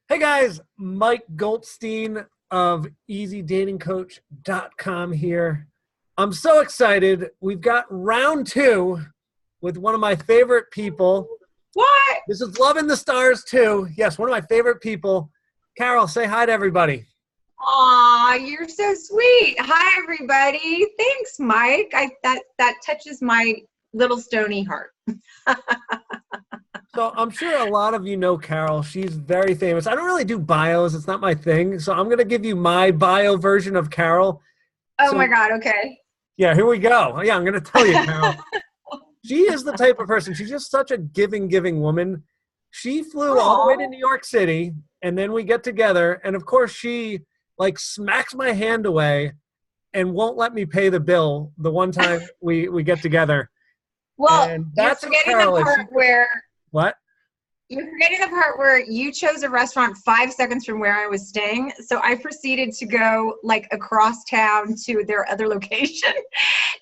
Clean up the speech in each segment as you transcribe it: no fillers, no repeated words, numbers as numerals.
Hey guys, Mike Goldstein of EasyDatingCoach.com here. I'm so excited. We've got round two with one of my favorite people. What? This is Love in the Stars too. Yes, one of my favorite people. Carol, say hi to everybody. Aw, you're so sweet. Hi, everybody. Thanks, Mike. That touches my little stony heart. So I'm sure a lot of you know Carol. She's very famous. I don't really do bios. It's not my thing. So I'm going to give you my bio version of Carol. Oh So my God. Okay. yeah, here we go. Yeah, I'm going to tell you, Carol. She is the type of person. She's just such a giving woman. She flew all the way to Aw. New York City, and then we get together. And of course, she like smacks my hand away and won't let me pay the bill the one time we get together. Well, And you're that's who forgetting the Carol is. part where What? you chose a restaurant 5 seconds from where I was staying. So I proceeded to go like across town to their other location.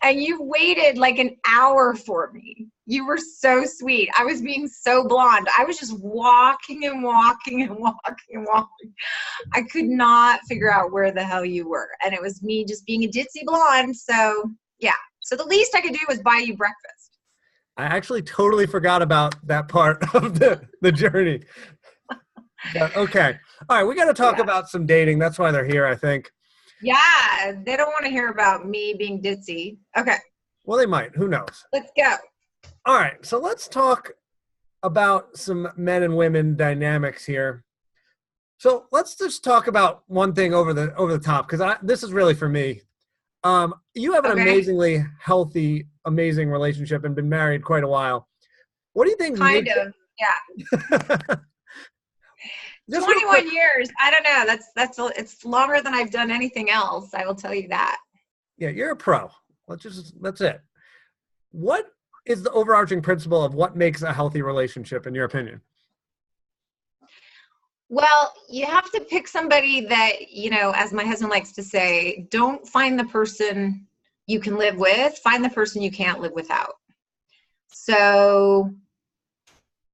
And you waited like an hour for me. You were so sweet. I was being so blonde. I was just walking and walking and walking and walking. I could not figure out where the hell you were. And it was me just being a ditzy blonde. So yeah. So the least I could do was buy you breakfast. I actually totally forgot about that part of the journey. But okay. All right, we got to talk about some dating. That's why they're here, I think. Yeah, they don't want to hear about me being ditzy. Okay, Well, they might. Who knows? let's go. All right, so let's talk about some men and women dynamics here. So let's just talk about one thing over the top, because this is really for me. You have an Okay, amazingly healthy, amazing relationship and been married quite a while. What do you think kind makes of. Yeah, just real quick, 21 years. I don't know. It's longer than I've done anything else. I will tell you that. yeah, you're a pro. That's it. What is the overarching principle of what makes a healthy relationship in your opinion? Well, you have to pick somebody that, as my husband likes to say, don't find the person you can live with, find the person you can't live without. So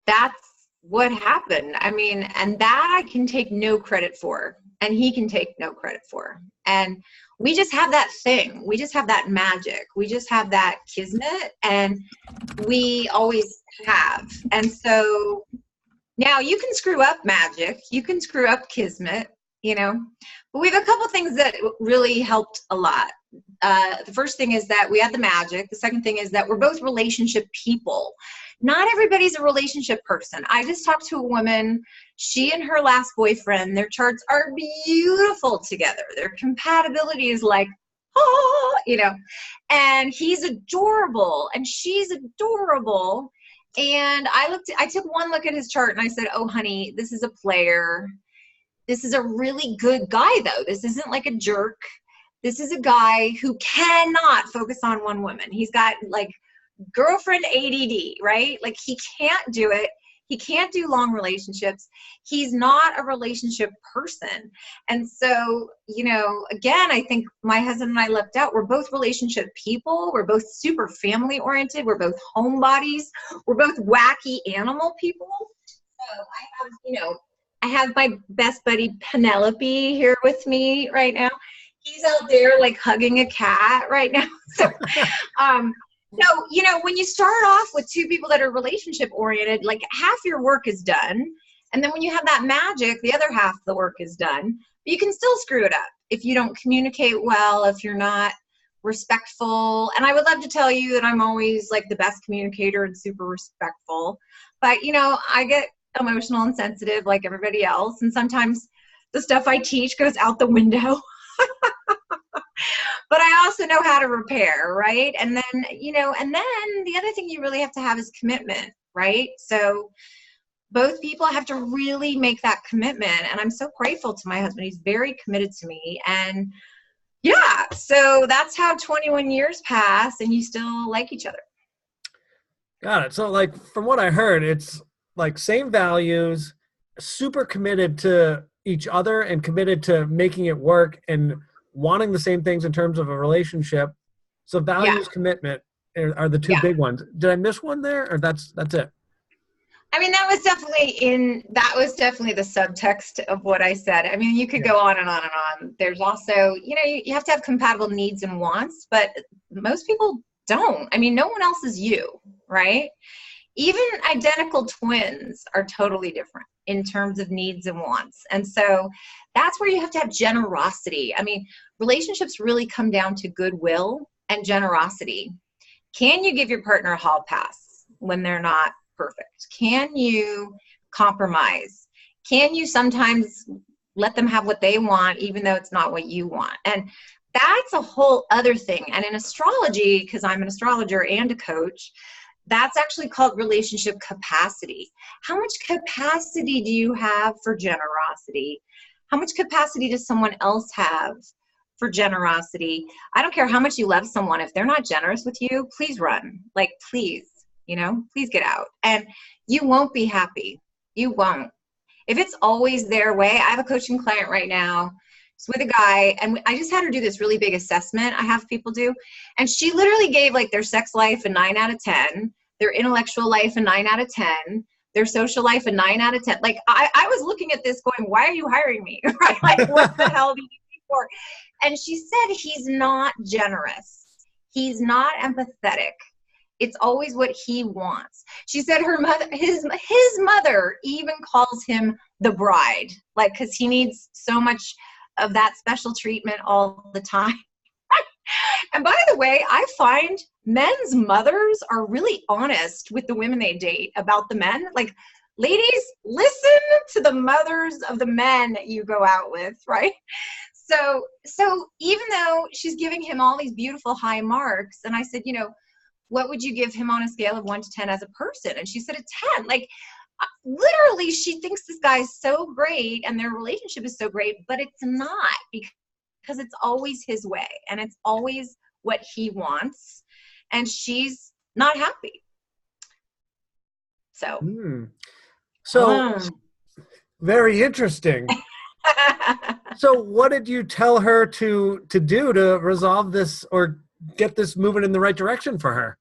that's what happened. I mean, and that I can take no credit for, and he can take no credit for. And we just have that thing. We just have that magic. We just have that kismet, and we always have. And so now you can screw up magic, you can screw up kismet, but we have a couple things that really helped a lot. The first thing is that we had the magic. The second thing is that we're both relationship people. Not everybody's a relationship person. I just talked to a woman, she and her last boyfriend, their charts are beautiful together. Their compatibility is like, and he's adorable and she's adorable. And I took one look at his chart and I said, oh, honey, this is a player. This is a really good guy, though. This isn't like a jerk. This is a guy who cannot focus on one woman. He's got like girlfriend ADD, right? Like he can't do it. He can't do long relationships. He's not a relationship person. And so, again, I think my husband and I lucked out. We're both relationship people. We're both super family oriented. We're both homebodies. We're both wacky animal people. So I have my best buddy Penelope here with me right now. He's out there like hugging a cat right now. So, when you start off with two people that are relationship oriented, like half your work is done. And then when you have that magic, the other half of the work is done. But you can still screw it up if you don't communicate well, if you're not respectful. And I would love to tell you that I'm always like the best communicator and super respectful. But, I get emotional and sensitive like everybody else. And sometimes the stuff I teach goes out the window. But I also know how to repair, right? And then, and then the other thing you really have to have is commitment, right? So both people have to really make that commitment. And I'm so grateful to my husband. He's very committed to me. And yeah, so that's how 21 years pass and you still like each other. Got it. So like from what I heard, it's like same values, super committed to each other and committed to making it work and wanting the same things in terms of a relationship. So values, commitment are the two big ones. Did I miss one there, or that's it? I mean, that was definitely the subtext of what I said. I mean, you could go on and on and on. There's also, you have to have compatible needs and wants, but most people don't. I mean, no one else is you, right? Even identical twins are totally different in terms of needs and wants. And so that's where you have to have generosity. I mean, relationships really come down to goodwill and generosity. Can you give your partner a hall pass when they're not perfect? Can you compromise? Can you sometimes let them have what they want, even though it's not what you want? And that's a whole other thing. And in astrology, because I'm an astrologer and a coach, that's actually called relationship capacity. How much capacity do you have for generosity? How much capacity does someone else have for generosity? I don't care how much you love someone. If they're not generous with you, please run. Like, please, please get out. And you won't be happy. You won't. If it's always their way, I have a coaching client right now. It's with a guy, and I just had her do this really big assessment I have people do. And she literally gave like their sex life a 9 out of 10, their intellectual life a 9 out of 10, their social life a 9 out of 10. Like I was looking at this going, why are you hiring me? Right? Like, what the hell do you need me for? And she said, he's not generous. He's not empathetic. It's always what he wants. She said her mother, his mother even calls him the bride, like, because he needs so much of that special treatment all the time. And by the way, I find men's mothers are really honest with the women they date about the men. Like, ladies, listen to the mothers of the men that you go out with, right? So even though she's giving him all these beautiful high marks, and I said, what would you give him on a scale of 1 to 10 as a person? And she said a 10. Like, literally, she thinks this guy is so great and their relationship is so great, but it's not, because it's always his way and it's always what he wants, and she's not happy. So, very interesting. So what did you tell her to do to resolve this or get this moving in the right direction for her?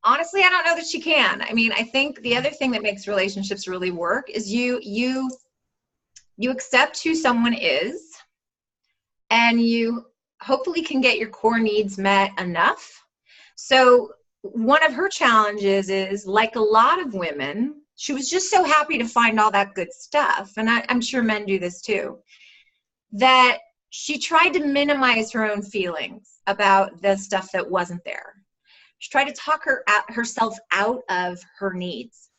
Honestly, I don't know that she can. I mean, I think the other thing that makes relationships really work is you accept who someone is, and you hopefully can get your core needs met enough. So one of her challenges is, like a lot of women, she was just so happy to find all that good stuff, and I'm sure men do this too, that she tried to minimize her own feelings about the stuff that wasn't there. She tried to talk herself out of her needs.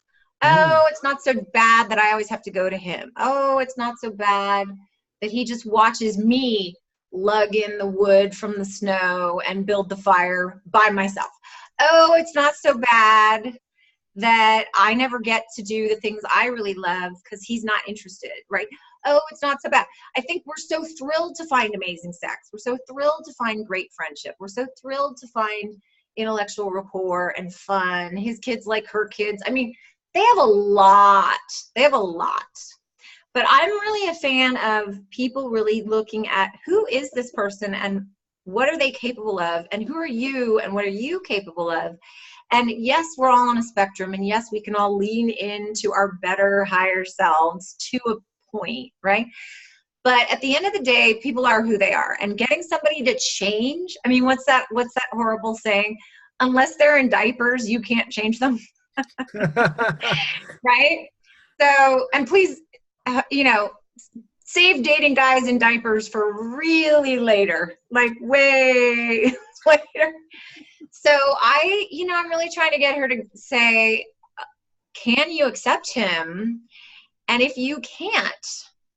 Oh, it's not so bad that I always have to go to him. Oh, it's not so bad that he just watches me lug in the wood from the snow and build the fire by myself. Oh, it's not so bad that I never get to do the things I really love because he's not interested, right? Oh, it's not so bad. I think we're so thrilled to find amazing sex. We're so thrilled to find great friendship. We're so thrilled to find intellectual rapport and fun. His kids like her kids. I mean, they have a lot. But I'm really a fan of people really looking at who is this person and what are they capable of, and who are you and what are you capable of. And yes, we're all on a spectrum, and yes, we can all lean into our better, higher selves to a point, right? But at the end of the day, people are who they are, and getting somebody to change. I mean, what's that horrible saying? Unless they're in diapers, you can't change them. Right? So, and please, save dating guys in diapers for really later, like way later. So I'm really trying to get her to say, can you accept him? And if you can't,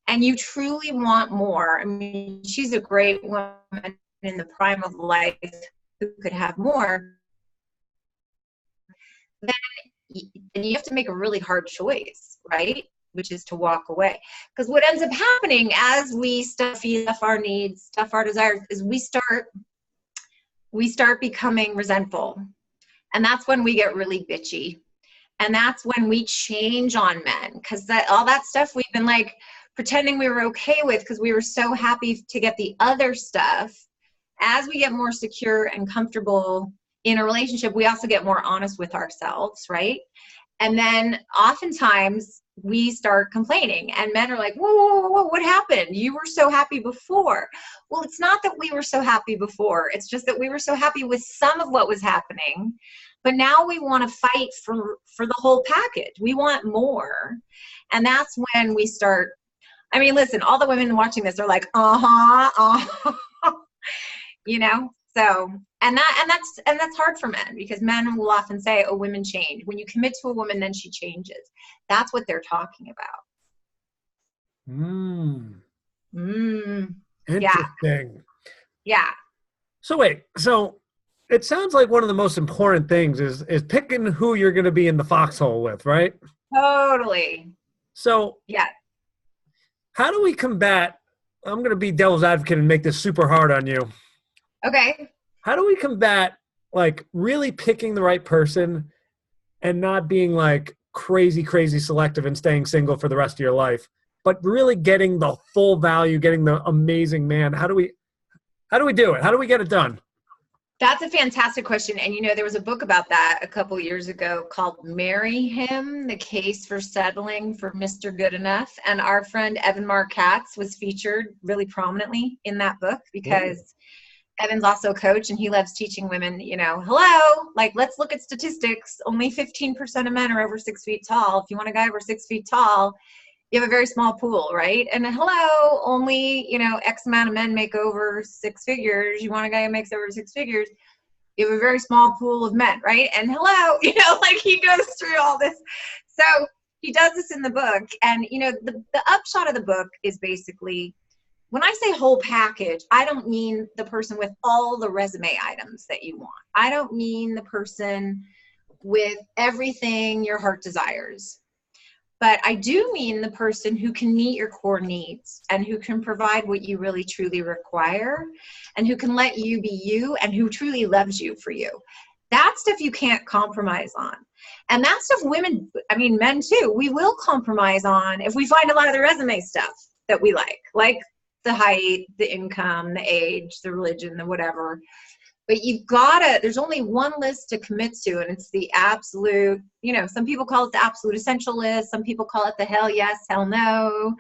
and you truly want more, I mean, she's a great woman in the prime of life who could have more, then you have to make a really hard choice, right? Which is to walk away. Because what ends up happening as we stuff our needs, stuff our desires, is we start becoming resentful. And that's when we get really bitchy. And that's when we change on men. Because all that stuff we've been like pretending we were okay with because we were so happy to get the other stuff. As we get more secure and comfortable in a relationship, we also get more honest with ourselves, right? And then oftentimes we start complaining, and men are like, whoa, whoa, whoa, whoa, what happened? You were so happy before. Well, it's not that we were so happy before. It's just that we were so happy with some of what was happening. But now we want to fight for the whole package. We want more. And that's when we start. I mean, listen, all the women watching this are like, you know? So, and that's hard for men, because men will often say, oh, women change. When you commit to a woman, then she changes. That's what they're talking about. Interesting. Yeah. So wait, so it sounds like one of the most important things is picking who you're going to be in the foxhole with, right? Totally. So yeah. How do we combat, I'm going to be devil's advocate and make this super hard on you. Okay. How do we combat like really picking the right person and not being like crazy selective and staying single for the rest of your life, but really getting the full value, getting the amazing man? How do we do it? How do we get it done? That's a fantastic question. And, you know, there was a book about that a couple years ago called Marry Him, The Case for Settling for Mr. Good Enough. And our friend Evan Mark Katz was featured really prominently in that book, because Evan's also a coach and he loves teaching women, you know, hello, like, let's look at statistics. Only 15% of men are over 6 feet tall. If you want a guy over 6 feet tall, you have a very small pool, right? And hello, only, you know, X amount of men make over 6 figures. You want a guy who makes over 6 figures, you have a very small pool of men, right? And hello, you know, like, he goes through all this. So he does this in the book. And, you know, the upshot of the book is basically, when I say whole package, I don't mean the person with all the resume items that you want. I don't mean the person with everything your heart desires. But I do mean the person who can meet your core needs and who can provide what you really truly require and who can let you be you and who truly loves you for you. That stuff you can't compromise on. And that stuff women, I mean, men too, we will compromise on if we find a lot of the resume stuff that we like the height, the income, the age, the religion, the whatever. But you've gotta, there's only one list to commit to, and it's the absolute, you know, some people call it the absolute essential list. Some people call it the hell yes, hell no.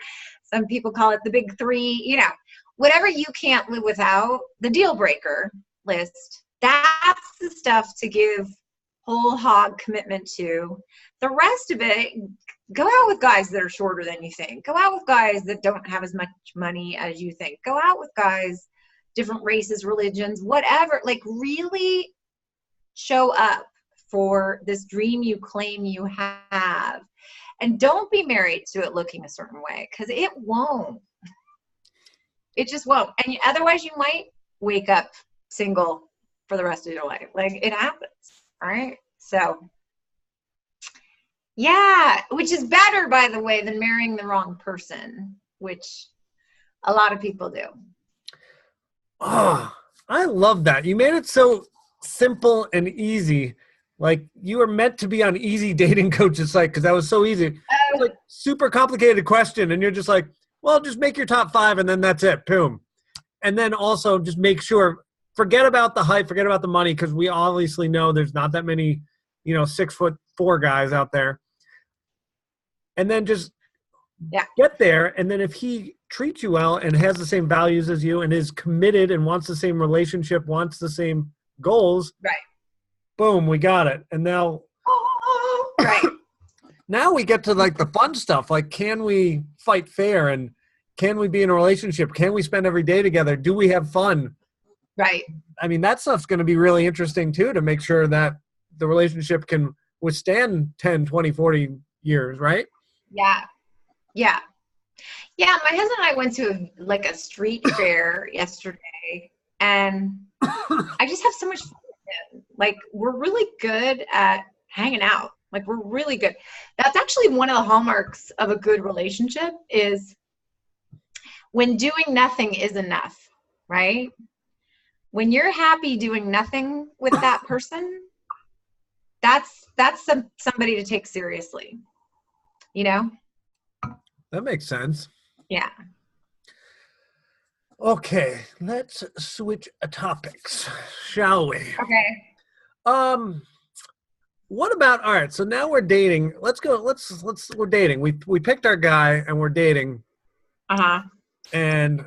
Some people call it the big three, you know, whatever you can't live without, the deal breaker list. That's the stuff to give whole hog commitment to. The rest of it, go out with guys that are shorter than you think. Go out with guys that don't have as much money as you think. Go out with guys, different races, religions, whatever. Like, really show up for this dream you claim you have. And don't be married to it looking a certain way, because it won't. It just won't. And otherwise you might wake up single for the rest of your life. Like, it happens. All right. So yeah, which is better, by the way, than marrying the wrong person, which a lot of people do. Oh, I love that. You made it so simple and easy. Like, you were meant to be on Easy Dating Coach's site, because that was so easy. It was like super complicated question, and you're just like, well, just make your top 5, and then that's it. Boom. And then also just make sure, forget about the height, forget about the money, because we obviously know there's not that many, you know, 6'4" guys out there. And then just get there. And then if he treats you well and has the same values as you and is committed and wants the same relationship, wants the same goals, right? Boom, we got it. And now, right. Now we get to like the fun stuff. Like, can we fight fair, and can we be in a relationship? Can we spend every day together? Do we have fun? Right. I mean, that stuff's going to be really interesting too, to make sure that the relationship can withstand 10, 20, 40 years, right? Yeah. Yeah. Yeah. My husband and I went to a street fair yesterday, and I just have so much fun with him. Like, we're really good at hanging out. Like, we're really good. That's actually one of the hallmarks of a good relationship, is when doing nothing is enough, right? When you're happy doing nothing with that person, that's somebody to take seriously, you know? That makes sense. Yeah. Okay, let's switch topics, shall we? Okay. What about, all right, so now we're dating. We're dating. We picked our guy and we're dating. Uh-huh. And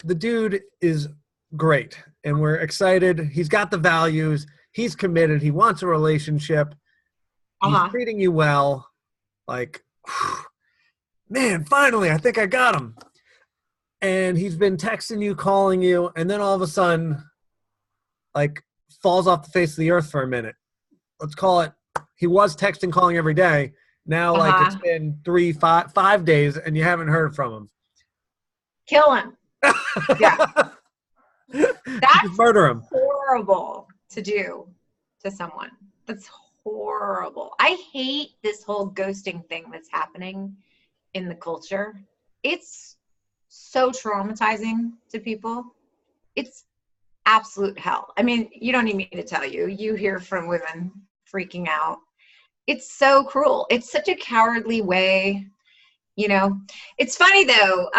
the dude is great. And we're excited. He's got the values. He's committed. He wants a relationship. He's Uh-huh. treating you well. Like, man, finally, I think I got him. And he's been texting you, calling you, and then all of a sudden, like, falls off the face of the earth for a minute. Let's call it, he was texting, calling every day. Now, like, it's Uh-huh. been 5 days, and you haven't heard from him. Kill him. Yeah. Just That's murder him. horrible to do to someone. That's horrible. I hate this whole ghosting thing that's happening in the culture. It's so traumatizing to people. It's absolute hell. I mean, you don't need me to tell you. You hear from women freaking out. It's so cruel. It's such a cowardly way. It's funny though.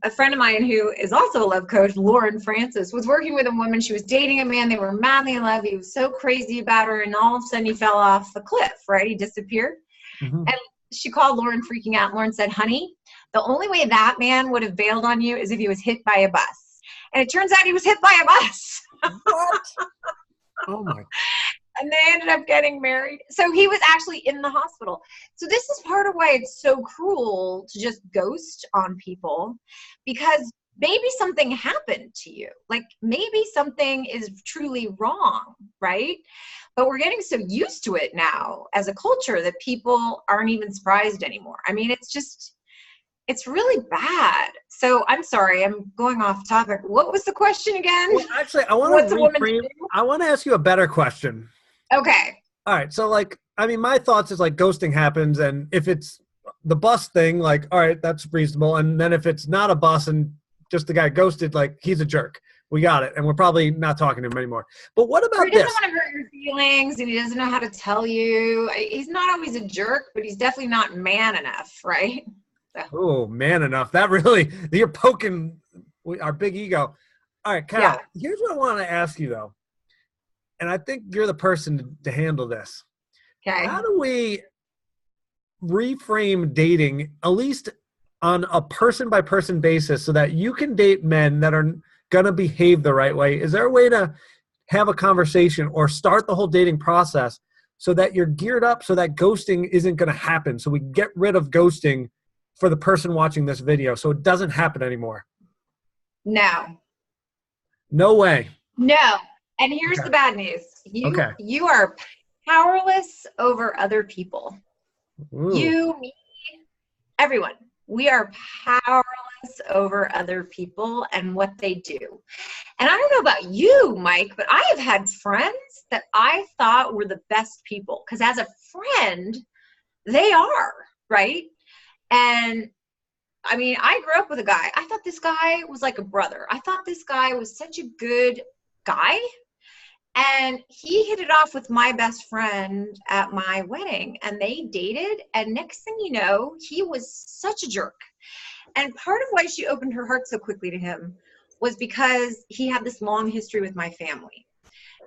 A friend of mine who is also a love coach, Lauren Francis, was working with a woman. She was dating a man. They were madly in love. He was so crazy about her, and all of a sudden he fell off the cliff. Right? He disappeared. Mm-hmm. And she called Lauren freaking out. Lauren said, "Honey, the only way that man would have bailed on you is if he was hit by a bus." And it turns out he was hit by a bus. What? Oh my. And they ended up getting married. So he was actually in the hospital. So this is part of why it's so cruel to just ghost on people, because maybe something happened to you. Like maybe something is truly wrong, right? But we're getting so used to it now as a culture that people aren't even surprised anymore. I mean, it's really bad. So I'm sorry, I'm going off topic. What was the question again? Well, actually, I want What's to a woman to reframe. do? I want to ask you a better question. Okay. All right. So, like, I mean, my thoughts is like ghosting happens. And if it's the bus thing, like, all right, that's reasonable. And then if it's not a bus and just the guy ghosted, like, he's a jerk. We got it. And we're probably not talking to him anymore. But what Or about he doesn't this? want to hurt your feelings, and he doesn't know how to tell you. He's not always a jerk, but he's definitely not man enough, right? So, Oh, man enough. That really, you're poking our big ego. All right, yeah. Cal, here's what I want to ask you, though. And I think you're the person to handle this. Okay. How do we reframe dating, at least on a person-by-person basis, so that you can date men that are going to behave the right way? Is there a way to have a conversation or start the whole dating process so that you're geared up so that ghosting isn't going to happen, so we get rid of ghosting for the person watching this video so it doesn't happen anymore? No. No way. No. And here's Okay. the bad news. Okay. You are powerless over other people. Ooh. You, me, everyone. We are powerless over other people and what they do. And I don't know about you, Mike, but I have had friends that I thought were the best people, because as a friend, they are, right? And I mean, I grew up with a guy. I thought this guy was like a brother. I thought this guy was such a good guy. And he hit it off with my best friend at my wedding, and they dated. And next thing you know, he was such a jerk. And part of why she opened her heart so quickly to him was because he had this long history with my family.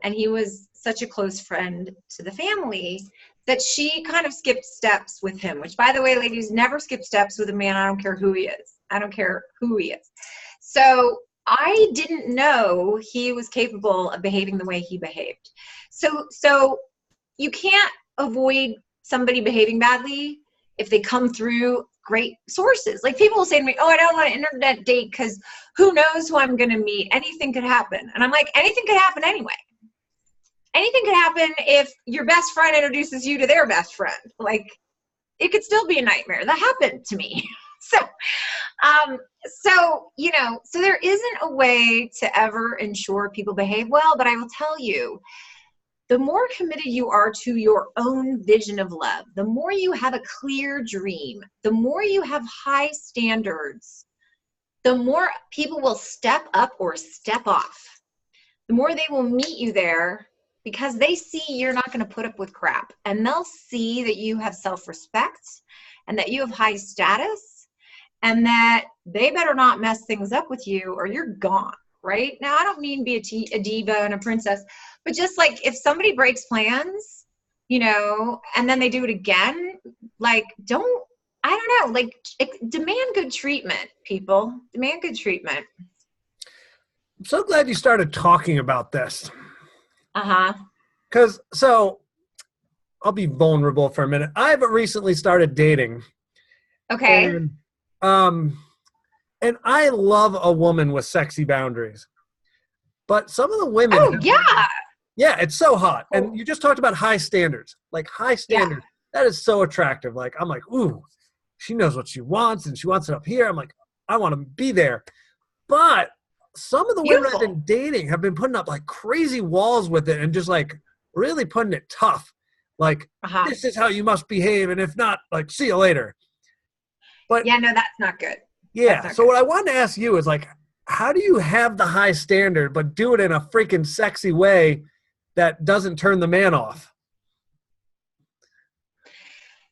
And he was such a close friend to the family that she kind of skipped steps with him, which, by the way, ladies, never skip steps with a man. I don't care who he is. I don't care who he is. So I didn't know he was capable of behaving the way he behaved. So you can't avoid somebody behaving badly if they come through great sources. Like people will say to me, "Oh, I don't want an internet date because who knows who I'm going to meet. Anything could happen." And I'm like, anything could happen anyway. Anything could happen if your best friend introduces you to their best friend. Like, it could still be a nightmare. That happened to me. So there isn't a way to ever ensure people behave well, but I will tell you, the more committed you are to your own vision of love, the more you have a clear dream, the more you have high standards, the more people will step up or step off. The more they will meet you there, because they see you're not going to put up with crap, and they'll see that you have self-respect and that you have high status, and that they better not mess things up with you or you're gone. Right? Now, I don't mean be a diva and a princess, but just like if somebody breaks plans, and then they do it again. Like, I don't know, like, demand good treatment, people. Demand good treatment. I'm so glad you started talking about this. Uh-huh. Because, so, I'll be vulnerable for a minute. I've recently started dating. Okay. And, and I love a woman with sexy boundaries. But some of the women Oh, yeah. yeah, it's so hot. Cool. And you just talked about high standards. Like high Yeah. standards. That is so attractive. Like I'm like, ooh, she knows what she wants and she wants it up here. I'm like, I want to be there. But some of the women I've Beautiful. been dating have been putting up like crazy walls with it and just like really putting it tough. Like, Uh-huh. this is how you must behave. And if not, like, see you later. But Yeah, no, that's not good. yeah. That's not So good. what I wanted to ask you is like, how do you have the high standard, but do it in a freaking sexy way that doesn't turn the man off?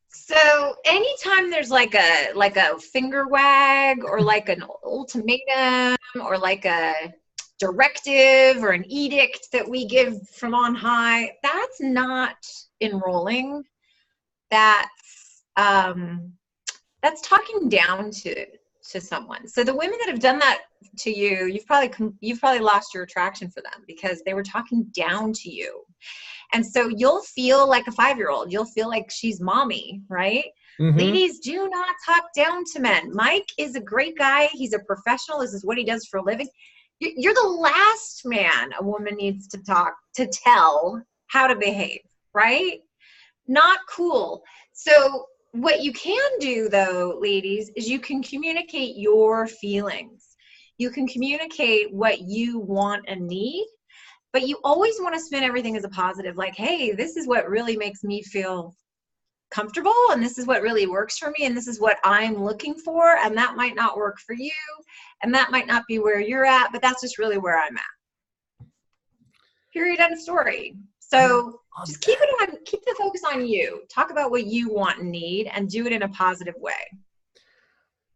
So anytime there's like a finger wag or like an ultimatum or like a directive or an edict that we give from on high, that's not enrolling. That's talking down to someone. So the women that have done that to you, you've probably lost your attraction for them because they were talking down to you. And so you'll feel like a 5-year-old. You'll feel like she's mommy, right? Mm-hmm. Ladies, do not talk down to men. Mike is a great guy. He's a professional. This is what he does for a living. You're the last man a woman needs to tell how to behave, right? Not cool. So what you can do, though, ladies, is you can communicate your feelings. You can communicate what you want and need. But you always want to spin everything as a positive, like, hey, this is what really makes me feel comfortable, and this is what really works for me, and this is what I'm looking for, and that might not work for you, and that might not be where you're at, but that's just really where I'm at. Period, end of story. So just keep the focus on you. Talk about what you want and need, and do it in a positive way.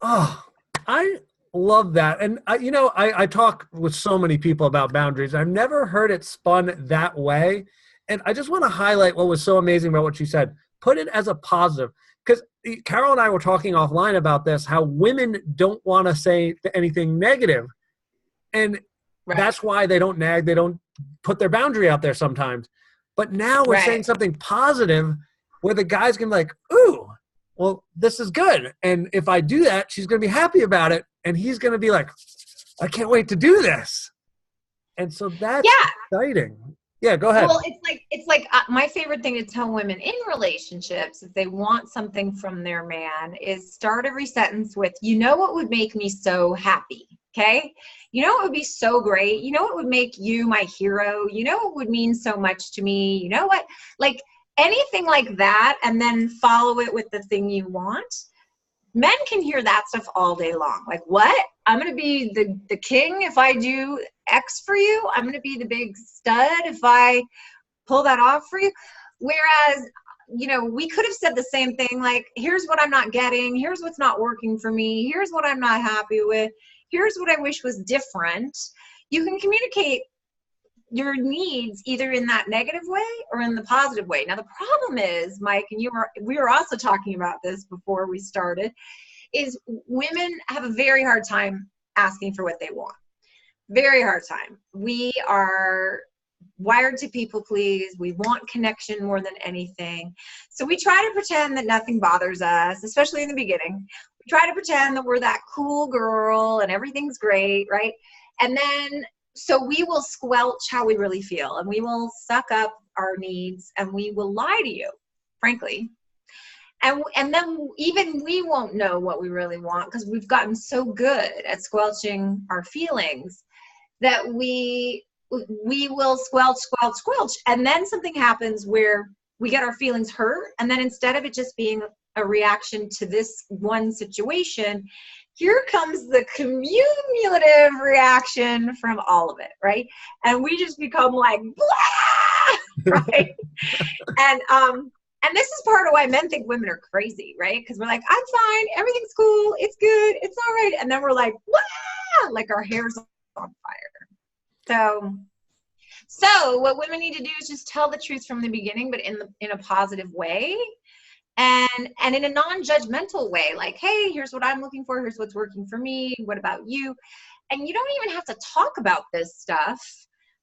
Oh, I love that. And I talk with so many people about boundaries. I've never heard it spun that way. And I just want to highlight what was so amazing about what you said. Put it as a positive. Because Carol and I were talking offline about this, how women don't want to say anything negative. And Right. that's why they don't nag. They don't put their boundary out there sometimes. But now we're saying something positive where the guy's going to be like, ooh, well, this is good. And if I do that, she's going to be happy about it. And he's going to be like, I can't wait to do this. And so that's exciting. Yeah, go ahead. Well, it's like my favorite thing to tell women in relationships, if they want something from their man, is start every sentence with, what would make me so happy. Okay. It would be so great. It would make you my hero. It would mean so much to me. You know what? Like anything like that. And then follow it with the thing you want. Men can hear that stuff all day long. Like, what? I'm going to be the king if I do X for you. I'm going to be the big stud if I pull that off for you. Whereas, we could have said the same thing. Like, here's what I'm not getting. Here's what's not working for me. Here's what I'm not happy with. Here's what I wish was different. You can communicate your needs either in that negative way or in the positive way. Now, the problem is, Mike, and we were also talking about this before we started, is women have a very hard time asking for what they want. Very hard time. We are wired to people please. We want connection more than anything. So we try to pretend that nothing bothers us, especially in the beginning. We try to pretend that we're that cool girl and everything's great, right? And then so we will squelch how we really feel, and we will suck up our needs, and we will lie to you, frankly. And then even we won't know what we really want because we've gotten so good at squelching our feelings that we will squelch, and then something happens where we get our feelings hurt, and then instead of it just being a reaction to this one situation, here comes the cumulative reaction from all of it, right? And we just become like, blah, right? And this is part of why men think women are crazy, right? Because we're like, I'm fine, everything's cool, it's good, it's all right. And then we're like, wow, like our hair's on fire. So what women need to do is just tell the truth from the beginning, but in a positive way, and in a non-judgmental way. Like, hey, here's what I'm looking for. Here's what's working for me. What about you? And you don't even have to talk about this stuff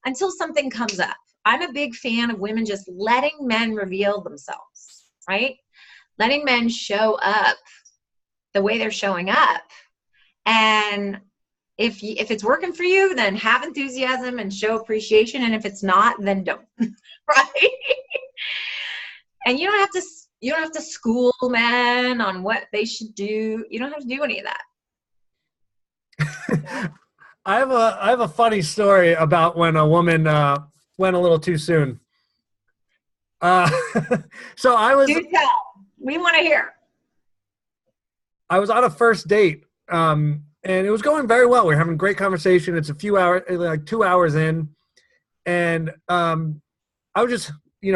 until something comes up. I'm a big fan of women just letting men reveal themselves, right? Letting men show up the way they're showing up. And if it's working for you, then have enthusiasm and show appreciation. And if it's not, then don't, right? And you don't have to school men on what they should do. You don't have to do any of that. I have a funny story about when a woman went a little too soon. So Do tell. We want to hear. I was on a first date, and it was going very well. We were having a great conversation. It's a few hours, like 2 hours in, and I was just, we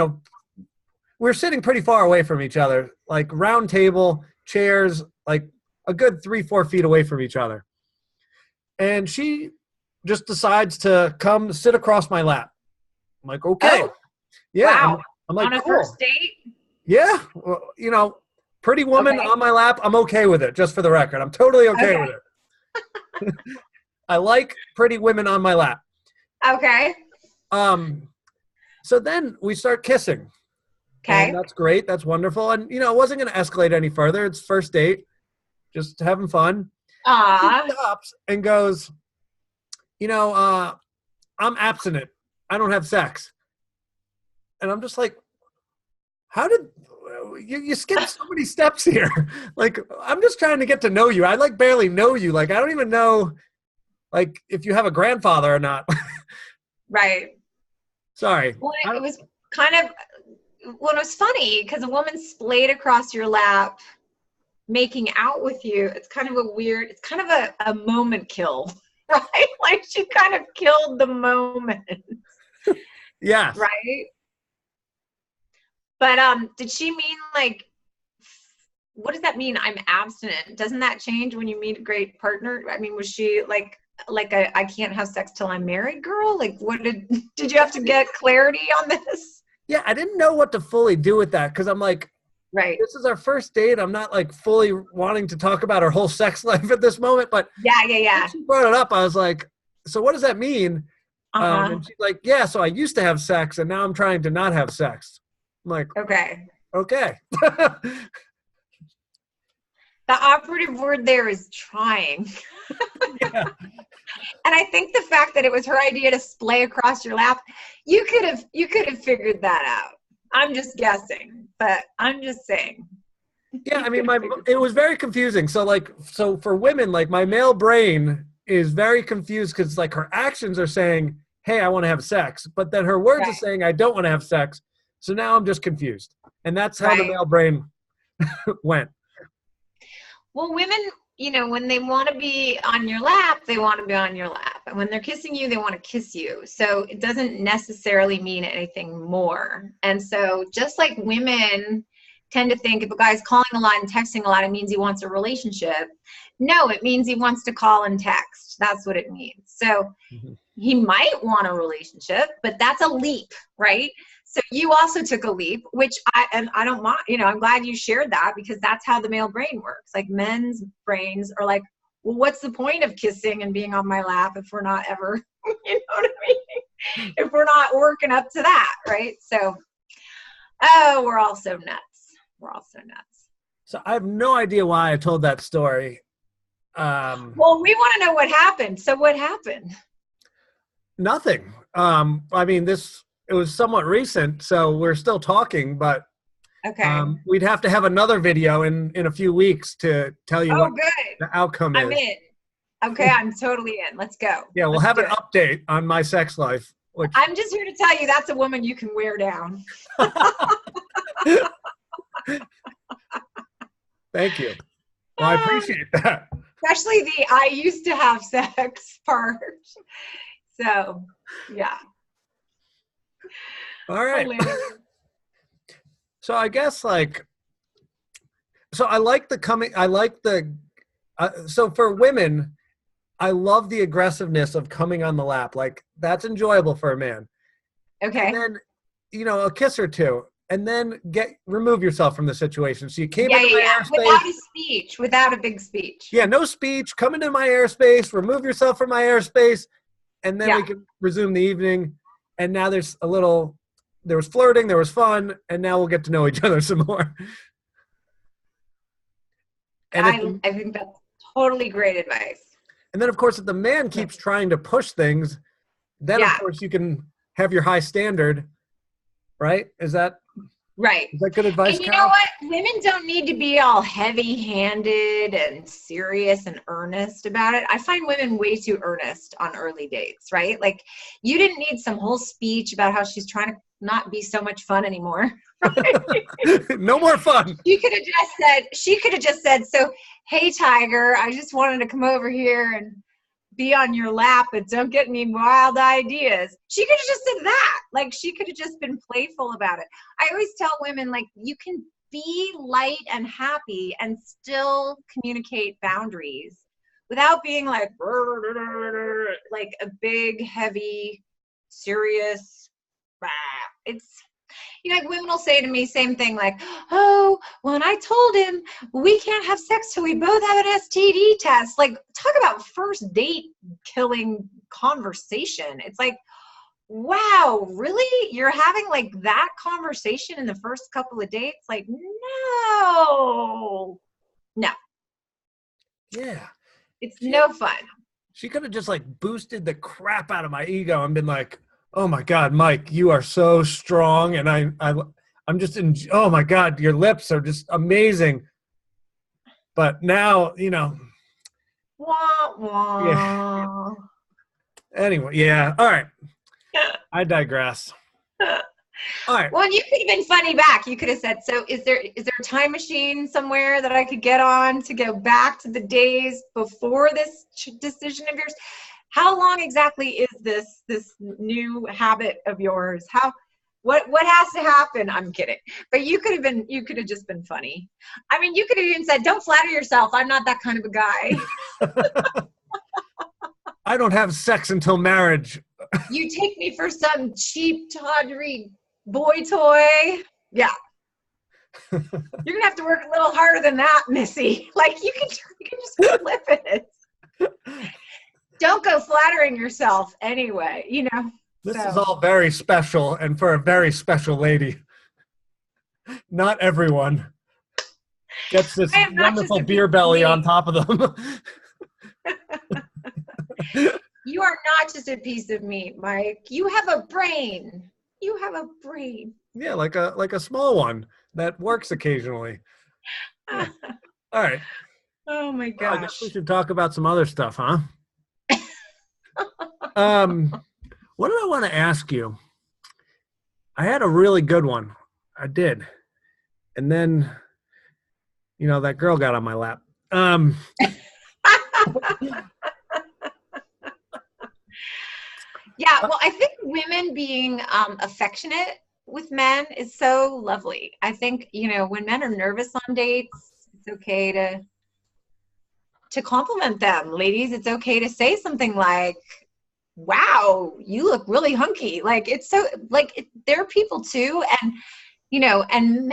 were sitting pretty far away from each other, like round table, chairs, like a good 3-4 feet away from each other. And she just decides to come sit across my lap. I'm like, okay. Oh, Yeah. wow. I'm like, on a cool. first date? Yeah. Well, pretty woman on my lap. I'm okay with it, just for the record. I'm totally okay with it. I like pretty women on my lap. Okay. So then we start kissing. Okay. And that's great. That's wonderful. And, it wasn't going to escalate any further. It's first date. Just having fun. She stops and goes, I'm abstinent. I don't have sex. And I'm just like, how did you skip so many steps here? Like, I'm just trying to get to know you. I barely know you. Like, I don't even know, if you have a grandfather or not. Right. Sorry. Well, it was funny because a woman splayed across your lap making out with you. It's kind of a moment kill, right? Like, she kind of killed the moment. Yes. Right? But did she mean, what does that mean? I'm abstinent. Doesn't that change when you meet a great partner? I mean, was she like I can't have sex till I'm married girl? Like, what did you have to get clarity on this? Yeah, I didn't know what to fully do with that because I'm like, right, this is our first date. I'm not fully wanting to talk about her whole sex life at this moment. But yeah. When she brought it up, I was like, so what does that mean? And she's like, yeah, so I used to have sex and now I'm trying to not have sex. I'm like, okay. The operative word there is trying. Yeah. And I think the fact that it was her idea to splay across your lap, you could have figured that out. I'm just guessing, but I'm just saying. Yeah, I mean, it was very confusing. So for women, my male brain is very confused because her actions are saying, hey, I want to have sex. But then her words are saying, I don't want to have sex. So now I'm just confused. And that's how the male brain went. Well, women, when they want to be on your lap, they want to be on your lap. And when they're kissing you, they want to kiss you. So it doesn't necessarily mean anything more. And so just like women tend to think if a guy's calling a lot and texting a lot, it means he wants a relationship. No, it means he wants to call and text. That's what it means. So he might want a relationship, but that's a leap, right? So you also took a leap, which I don't mind, I'm glad you shared that because that's how the male brain works. Like, men's brains are like, well, what's the point of kissing and being on my lap if we're not ever, you know what I mean? If we're not working up to that, right? So, we're all so nuts. So I have no idea why I told that story. Well, we want to know what happened. So what happened? Nothing. I mean, it was somewhat recent, so we're still talking, but we'd have to have another video in a few weeks to tell you what the outcome is. I'm in. Okay, I'm totally in. Let's go. Yeah, we'll have an update on my sex life. I'm just here to tell you that's a woman you can wear down. Thank you. Well, I appreciate that. Especially the I used to have sex part. So, yeah. All right. So I guess so I like so for women, I love the aggressiveness of coming on the lap. That's enjoyable for a man. Okay. and then, a kiss or two, and then remove yourself from the situation. So you came Yeah, into yeah, my yeah. airspace. Without a speech, without a big speech. Yeah, no speech. Come into my airspace. Remove yourself from my airspace, and then Yeah. we can resume the evening. And now there was flirting, there was fun, and now we'll get to know each other some more. And I think that's totally great advice. and then of course, if the man keeps trying to push things, then of Yeah. course you can have your high standard, right? Is that Right. good advice, And you know Carol? what? Women don't need to be all heavy-handed and serious and earnest about it. I find women way too earnest on early dates, right? Like, you didn't need some whole speech about how she's trying to not be so much fun anymore. Right? No more fun. She could have just said, so, hey, Tiger, I just wanted to come over here and be on your lap, but don't get any wild ideas. She could have just said that. Like, she could have just been playful about it. I always tell women, like, you can be light and happy and still communicate boundaries without being like a big, heavy, serious. It's, like, women will say to me, same thing, like, oh, when I told him we can't have sex till we both have an STD test. Like, talk about first date killing conversation. It's like, wow, really? You're having like that conversation in the first couple of dates? Like, no. Yeah. It's no fun. She could have just like boosted the crap out of my ego and been like, "Oh my God, Mike, you are so strong," and I'm just oh my God, your lips are just amazing. But now, Wah, wah. yeah. Anyway, yeah. All right. I digress. All right. Well, you could have been funny back. You could have said, so is there a time machine somewhere that I could get on to go back to the days before this decision of yours? How long exactly is this new habit of yours? What has to happen? I'm kidding. But you could have just been funny. I mean, you could have even said, don't flatter yourself. I'm not that kind of a guy. I don't have sex until marriage. You take me for some cheap, tawdry boy toy. Yeah. You're gonna have to work a little harder than that, Missy. Like, you can just flip it. Don't go flattering yourself anyway, This is all very special and for a very special lady. Not everyone gets this wonderful beer belly on top of them. You are not just a piece of meat, Mike. You have a brain. You have a brain. Yeah, like a small one that works occasionally. Yeah. All right. Oh my gosh. Well, I guess we should talk about some other stuff, huh? What did I want to ask you? I had a really good one. I did. And then, that girl got on my lap. Yeah, well, I think women being affectionate with men is so lovely. I think, when men are nervous on dates, it's okay to compliment them. Ladies, it's okay to say something like, wow, you look really hunky. Like, it's so, like, they're people too. And, and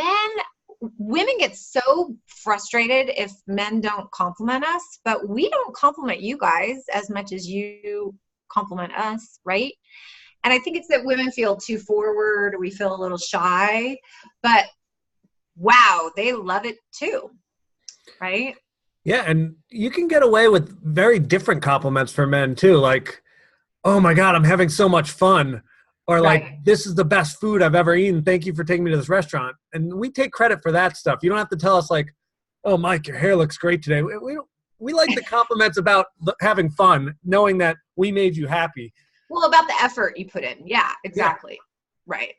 women get so frustrated if men don't compliment us, but we don't compliment you guys as much as you compliment us, right? And I think it's that women feel too forward, or we feel a little shy, but wow, they love it too, right? Yeah, and you can get away with very different compliments for men too, like, oh my God, I'm having so much fun, or like, Right. this is the best food I've ever eaten, thank you for taking me to this restaurant. And we take credit for that stuff. You don't have to tell us like, oh, Mike, your hair looks great today. We like the compliments about having fun, knowing that we made you happy. Well, about the effort you put in. Yeah, exactly. Yeah. Right.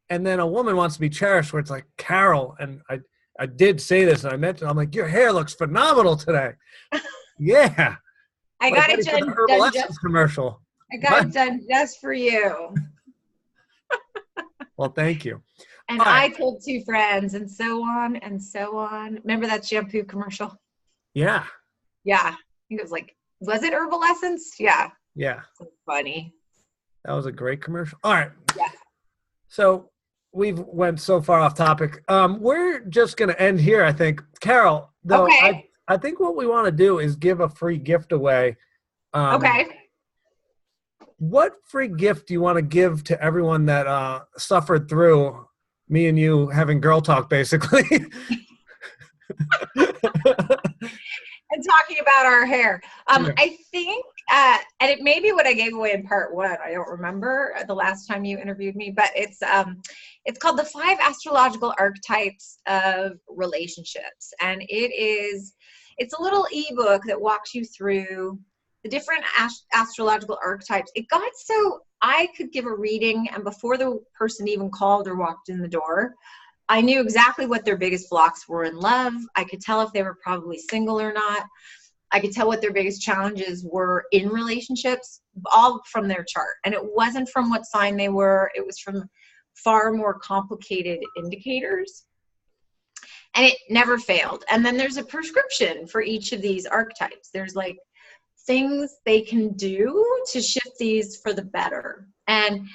And then a woman wants to be cherished where it's like, Carol, and I did say this, and I mentioned, I'm like, your hair looks phenomenal today. Yeah. I got it done. Powerlessness commercial. I got it done just for you. Well, thank you. And I told 2 friends, and so on and so on. Remember that shampoo commercial? Yeah. Yeah. I think it was like, was it Herbal Essence? Yeah. Yeah. So funny. That was a great commercial. All right. Yeah. So we've went so far off topic. We're just going to end here, I think. Carol, though, Okay. I think what we want to do is give a free gift away. Um, Okay. what free gift do you want to give to everyone that suffered through me and you having girl talk, basically? And talking about our hair. Yeah. I think, and it may be what I gave away in part one. I don't remember the last time you interviewed me, but it's called The 5 Astrological Archetypes of Relationships. And it's a little ebook that walks you through the different astrological archetypes. It got so I could give a reading, and before the person even called or walked in the door, I knew exactly what their biggest blocks were in love. I could tell if they were probably single or not. I could tell what their biggest challenges were in relationships, all from their chart. And it wasn't from what sign they were. It was from far more complicated indicators. And it never failed. And then there's a prescription for each of these archetypes. There's like things they can do to shift these for the better. And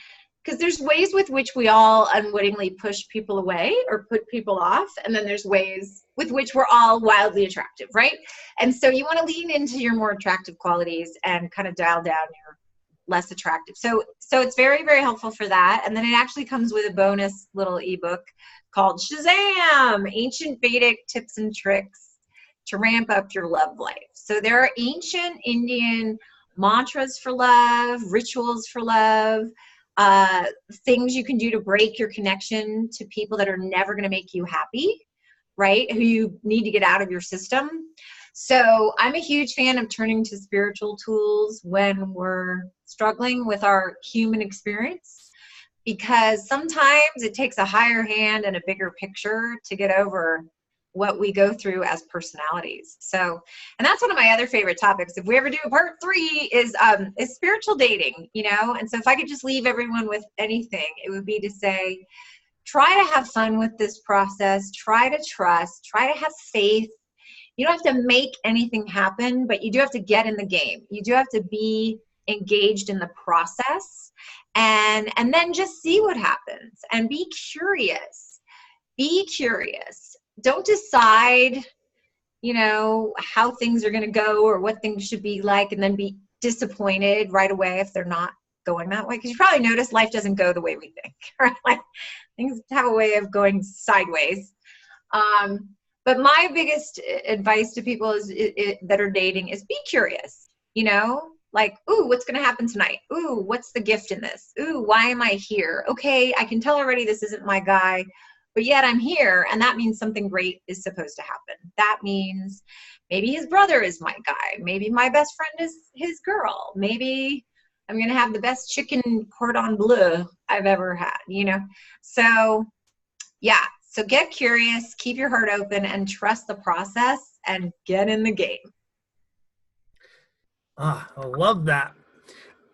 because there's ways with which we all unwittingly push people away or put people off, and then there's ways with which we're all wildly attractive, right? And so you want to lean into your more attractive qualities and kind of dial down your less attractive. So it's very, very helpful for that. And then it actually comes with a bonus little ebook called Shazam! Ancient Vedic Tips and Tricks to Ramp Up Your Love Life. So there are ancient Indian mantras for love, rituals for love, things you can do to break your connection to people that are never going to make you happy, right? Who you need to get out of your system. So I'm a huge fan of turning to spiritual tools when we're struggling with our human experience, because sometimes it takes a higher hand and a bigger picture to get over what we go through as personalities. So, and that's one of my other favorite topics. If we ever do a part 3 is spiritual dating, you know? And so if I could just leave everyone with anything, it would be to say, try to have fun with this process, try to trust, try to have faith. You don't have to make anything happen, but you do have to get in the game. You do have to be engaged in the process, and then just see what happens and be curious. Be curious. Don't decide, you know, how things are going to go or what things should be like, and then be disappointed right away if they're not going that way. Because you probably notice life doesn't go the way we think, right? Like, things have a way of going sideways. But my biggest advice to people that are dating is be curious, you know, like, ooh, what's going to happen tonight? Ooh, what's the gift in this? Ooh, why am I here? Okay, I can tell already this isn't my guy, but yet I'm here, and that means something great is supposed to happen. That means maybe his brother is my guy. Maybe my best friend is his girl. Maybe I'm going to have the best chicken cordon bleu I've ever had, you know? So, yeah. So get curious, keep your heart open, and trust the process, and get in the game. I love that.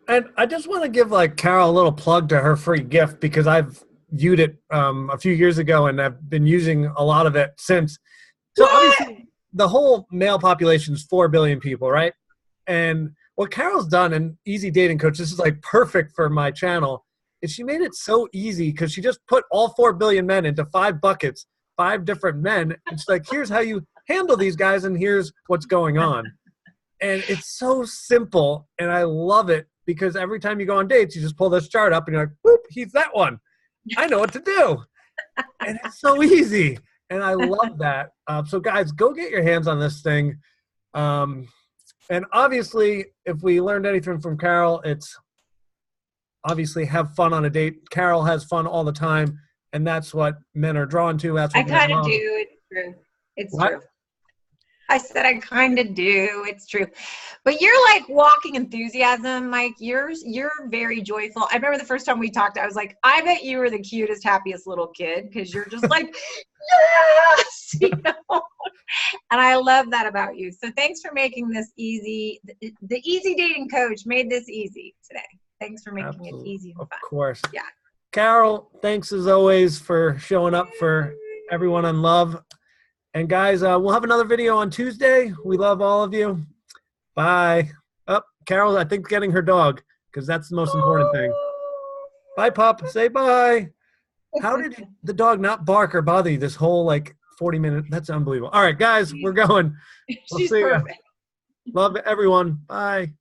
And I just want to give like Carol a little plug to her free gift, because I've viewed it a few years ago and I've been using a lot of it since. So obviously the whole male population is 4 billion people, right? And what Carol's done, and Easy Dating Coach, this is like perfect for my channel, is she made it so easy, because she just put all 4 billion men into 5 buckets, 5 different men. It's like, here's how you handle these guys, and here's what's going on. And it's so simple, and I love it, because every time you go on dates, you just pull this chart up and you're like, whoop, he's that one. I know what to do. And it's so easy. And I love that. So guys, go get your hands on this thing. And obviously, if we learned anything from Carol, it's obviously have fun on a date. Carol has fun all the time, and that's what men are drawn to. That's what I kind men of love. do. It's true. It's What? true. I said I kind of do. It's true. But you're like walking enthusiasm, Mike. You're very joyful. I remember the first time we talked, I was like, I bet you were the cutest, happiest little kid, because you're just like, yes, you know? And I love that about you. So thanks for making this easy. The Easy Dating Coach made this easy today. Thanks for making it easy and fun. Of course. Yeah. Carol, thanks as always for showing up for everyone on Love. And guys, we'll have another video on Tuesday. We love all of you. Bye. Oh, Carol, I think getting her dog, because that's the most important thing. Bye, pup. Say bye. How did the dog not bark or bother you this whole like 40 minutes? That's unbelievable. All right, guys, we're going. We'll She's see you. perfect. Love everyone. Bye.